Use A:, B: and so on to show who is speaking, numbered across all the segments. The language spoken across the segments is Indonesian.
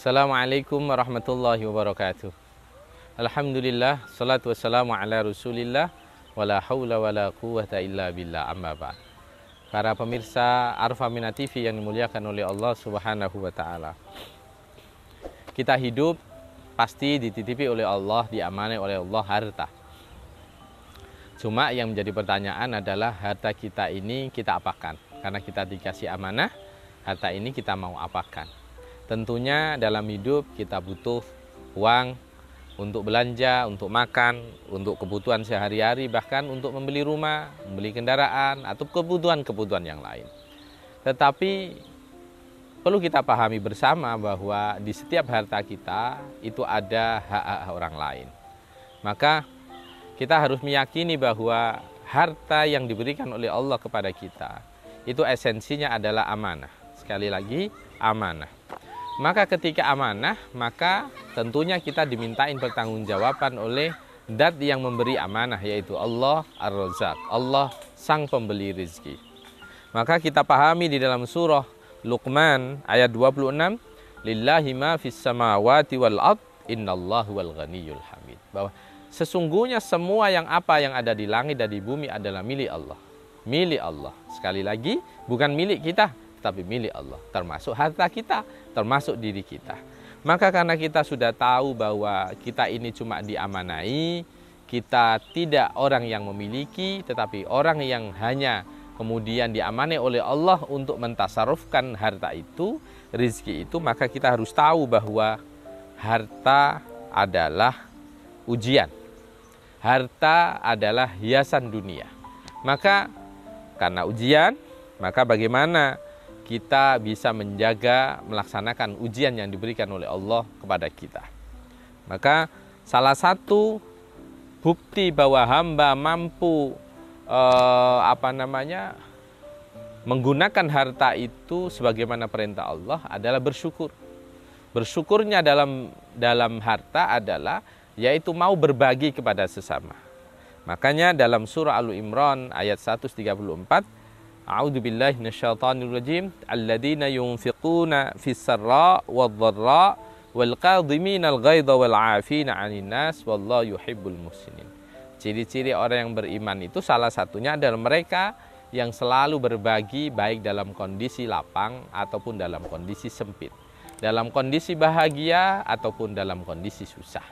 A: Assalamualaikum warahmatullahi wabarakatuh. Alhamdulillah, salatu wassalamu ala rasulillah, wala hawla wala quwwata illa billah, amma ba'd. Para pemirsa Arfa Mina TV yang dimuliakan oleh Allah subhanahu wa ta'ala. Kita hidup pasti dititipi oleh Allah, diamanai oleh Allah harta. Cuma yang menjadi pertanyaan adalah harta kita ini kita apakan? Karena kita dikasih amanah, harta ini kita mau apakan? Tentunya dalam hidup kita butuh uang untuk belanja, untuk makan, untuk kebutuhan sehari-hari, bahkan untuk membeli rumah, membeli kendaraan, atau kebutuhan-kebutuhan yang lain. Tetapi perlu kita pahami bersama bahwa di setiap harta kita itu ada hak-hak orang lain. Maka kita harus meyakini bahwa harta yang diberikan oleh Allah kepada kita itu esensinya adalah amanah. Sekali lagi, amanah. Maka ketika amanah, maka tentunya kita dimintain pertanggungjawaban oleh zat yang memberi amanah, yaitu Allah Ar-Razzaq, Allah sang pembeli rizki. Maka kita pahami di dalam surah Luqman ayat 26, lillahi ma fis samawati wal ard innallahu wal ghaniyul hamid. Bahwa sesungguhnya semua yang ada di langit dan di bumi adalah milik Allah. Milik Allah. Sekali lagi, bukan milik kita, tapi milik Allah, termasuk harta kita, termasuk diri kita. Maka karena kita sudah tahu bahwa kita ini cuma diamanai, kita tidak orang yang memiliki, tetapi orang yang hanya kemudian diamanai oleh Allah untuk mentasarufkan harta itu, rizki itu, maka kita harus tahu bahwa harta adalah ujian. Harta adalah hiasan dunia. Maka karena ujian, maka bagaimana kita bisa menjaga, melaksanakan ujian yang diberikan oleh Allah kepada kita. Maka salah satu bukti bahwa hamba mampu menggunakan harta itu sebagaimana perintah Allah adalah bersyukur. Bersyukurnya dalam harta adalah yaitu mau berbagi kepada sesama. Makanya dalam surah Al-Imran ayat 134, A'udzu billahi minasyaitonir rajim. Alladzina yunfiquna fis sarra wadh dharra wal qadhiminal ghaidha wal 'afina 'anil nas wallahu yuhibbul muhsinin. Ciri-ciri orang yang beriman itu salah satunya adalah mereka yang selalu berbagi baik dalam kondisi lapang ataupun dalam kondisi sempit, dalam kondisi bahagia ataupun dalam kondisi susah.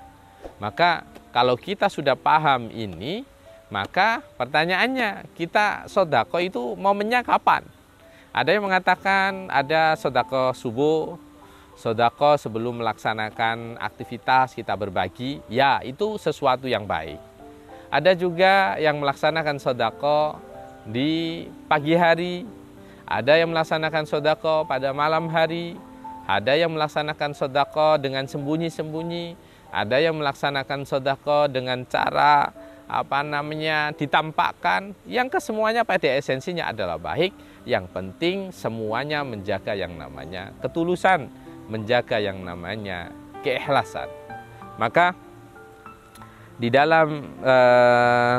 A: Maka kalau kita sudah paham ini, maka pertanyaannya, kita sodako itu momennya kapan? Ada yang mengatakan ada sodako subuh, sodako sebelum melaksanakan aktivitas kita berbagi. Ya, itu sesuatu yang baik. Ada juga yang melaksanakan sodako di pagi hari. Ada yang melaksanakan sodako pada malam hari. Ada yang melaksanakan sodako dengan sembunyi-sembunyi. Ada yang melaksanakan sodako dengan cara ditampakkan. Yang kesemuanya pada esensinya adalah baik. Yang penting semuanya menjaga yang namanya ketulusan, menjaga yang namanya keikhlasan. Maka di dalam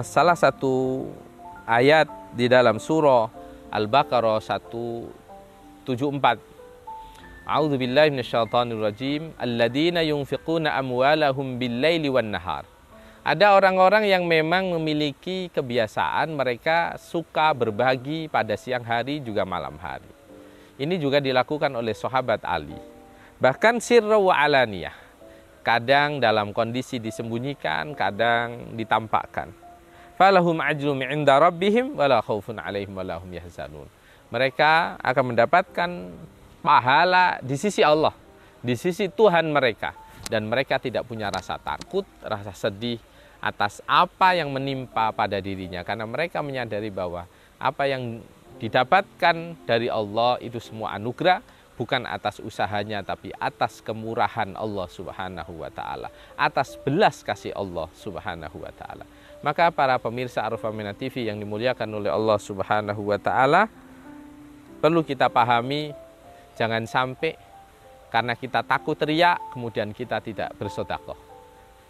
A: salah satu ayat di dalam surah Al-Baqarah 174, A'udzu billahi minasyaitonir rajim. Alladzina yunfiquna amwalahum bil-laili wan-nahar. Ada orang-orang yang memang memiliki kebiasaan mereka suka berbagi pada siang hari juga malam hari. Ini juga dilakukan oleh sahabat Ali. Bahkan sirra wa alaniyah. Kadang dalam kondisi disembunyikan, kadang ditampakkan. Falahum ajrum 'inda rabbihim wala khaufun 'alaihim wala hum yahzanun. Mereka akan mendapatkan pahala di sisi Allah, di sisi Tuhan mereka, dan mereka tidak punya rasa takut, rasa sedih atas apa yang menimpa pada dirinya, karena mereka menyadari bahwa apa yang didapatkan dari Allah itu semua anugerah, bukan atas usahanya tapi atas kemurahan Allah Subhanahu wa taala, atas belas kasih Allah Subhanahu wa taala. Maka para pemirsa Arfa Mina TV yang dimuliakan oleh Allah Subhanahu wa taala, perlu kita pahami, jangan sampai karena kita takut riya kemudian kita tidak bersedekah.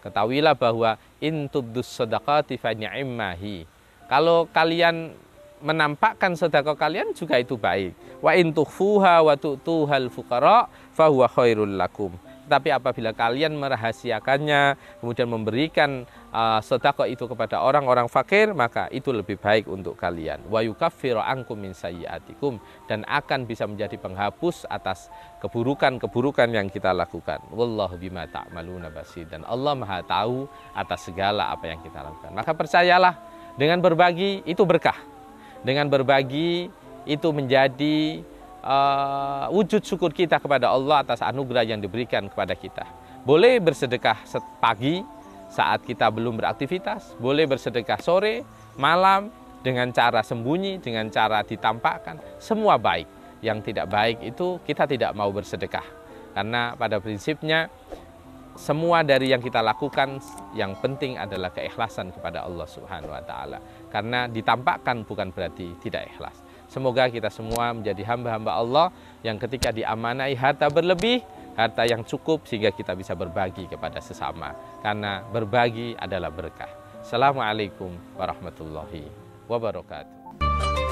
A: Ketahuilah bahwa in tubdus shadaqati fa ni'mahi. Kalau kalian menampakkan sedekah kalian juga itu baik. Wa in tukhfuha wa tu'tuhal fuqara fa huwa khairul lakum. Tetapi apabila kalian merahasiakannya, kemudian memberikan sedekah itu kepada orang-orang fakir, maka itu lebih baik untuk kalian. Wa yukaffiru ankum min sayyi'atikum, dan akan bisa menjadi penghapus atas keburukan-keburukan yang kita lakukan. Wallahu bima ta'maluna basir, dan Allah Maha tahu atas segala apa yang kita lakukan. Maka percayalah, dengan berbagi itu berkah. Dengan berbagi itu menjadi wujud syukur kita kepada Allah atas anugerah yang diberikan kepada kita. Boleh bersedekah pagi saat kita belum beraktivitas, boleh bersedekah sore, malam, dengan cara sembunyi, dengan cara ditampakkan, semua baik. Yang tidak baik itu kita tidak mau bersedekah, karena pada prinsipnya semua dari yang kita lakukan yang penting adalah keikhlasan kepada Allah Subhanahu wa taala. Karena ditampakkan bukan berarti tidak ikhlas. Semoga kita semua menjadi hamba-hamba Allah yang ketika diamanai harta berlebih, harta yang cukup, sehingga kita bisa berbagi kepada sesama. Karena berbagi adalah berkah. Assalamualaikum warahmatullahi wabarakatuh.